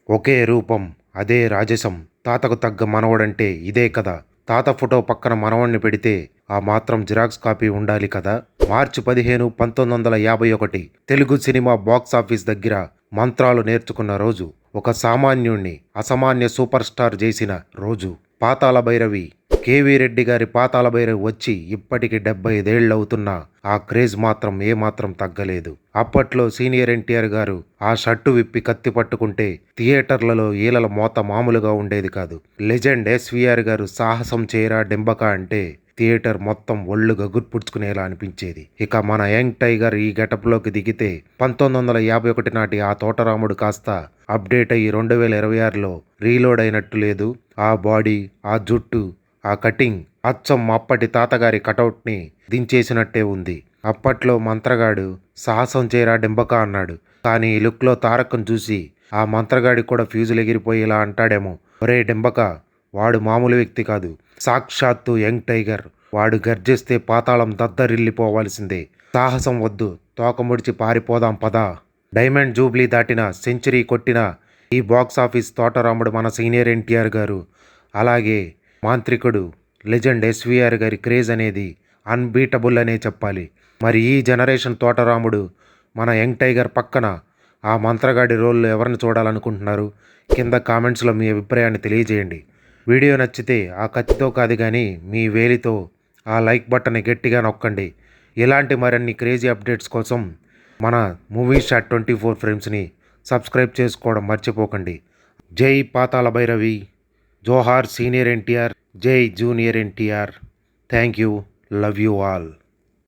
ఒకే రూపం, అదే రాజసం. తాతకు తగ్గ మనవడంటే ఇదే కదా. తాత ఫోటో పక్కన మనవణ్ణి పెడితే ఆ మాత్రం జిరాక్స్ కాపీ ఉండాలి కదా. మార్చి 15, 1951 తెలుగు సినిమా బాక్సాఫీస్ దగ్గర మంత్రాలు నేర్చుకున్న రోజు. ఒక సామాన్యుణ్ణి అసామాన్య సూపర్ స్టార్ చేసిన రోజు. పాతాళ భైరవి, కేవీ రెడ్డి గారి పాతాళ భైరవి వచ్చి ఇప్పటికి 75 అవుతున్నా ఆ క్రేజ్ మాత్రం ఏమాత్రం తగ్గలేదు. అప్పట్లో సీనియర్ ఎన్టీఆర్ గారు ఆ షర్టు విప్పి కత్తి పట్టుకుంటే థియేటర్లలో ఈలల మోత మామూలుగా ఉండేది కాదు. లెజెండ్ ఎస్వీఆర్ గారు సాహసం చేయరా డెంబక అంటే థియేటర్ మొత్తం ఒళ్ళు గగుర్పుడ్చుకునేలా అనిపించేది. ఇక మన యంగ్ టైగర్ ఈ గెటప్లోకి దిగితే 1951 నాటి ఆ తోటరాముడు కాస్త అప్డేట్ అయ్యి 2026లో రీలోడ్ అయినట్టు లేదు. ఆ బాడీ, ఆ జుట్టు, ఆ కటింగ్ అచ్చం అప్పటి తాతగారి కటౌట్ని దించేసినట్టే ఉంది. అప్పట్లో మంత్రగాడు సాహసం చేయరా డెంబక అన్నాడు. కానీ ఈ లుక్లో తారకను చూసి ఆ మంత్రగాడి కూడా ఫ్యూజులు ఎగిరిపోయేలా అంటాడేమో. ఒరే డెంబక, వాడు మామూలు వ్యక్తి కాదు, సాక్షాత్తు యంగ్ టైగర్. వాడు గర్జిస్తే పాతాళం దద్దరిల్లిపోవాల్సిందే. సాహసం వద్దు, తోక ముడిచి పారిపోదాం పదా. డైమండ్ జూబ్లీ దాటిన, సెంచరీ కొట్టిన ఈ బాక్సాఫీస్ తోటరాముడు మన సీనియర్ ఎన్టీఆర్ గారు. అలాగే మాంత్రికుడు లెజెండ్ ఎస్వీఆర్ గారి క్రేజ్ అనేది అన్బీటబుల్ అనే చెప్పాలి. మరి ఈ జనరేషన్ తోటరాముడు మన యంగ్ టైగర్ పక్కన ఆ మంత్రగాడి రోల్లో ఎవరిని చూడాలనుకుంటున్నారు? కింద కామెంట్స్లో మీ అభిప్రాయాన్ని తెలియజేయండి. వీడియో నచ్చితే ఆ కత్తితో కాదు కానీ మీ వేలితో ఆ లైక్ బటన్ని గట్టిగా నొక్కండి. ఇలాంటి మరిన్ని క్రేజీ అప్డేట్స్ కోసం మన మూవీ షాట్ 24 ఫ్రేమ్స్ని సబ్స్క్రైబ్ చేసుకోవడం మర్చిపోకండి. జై పాతాళ భైరవి, జోహార్ సీనియర్ ఎన్టీఆర్, జై junior NTR. Thank you, love you all.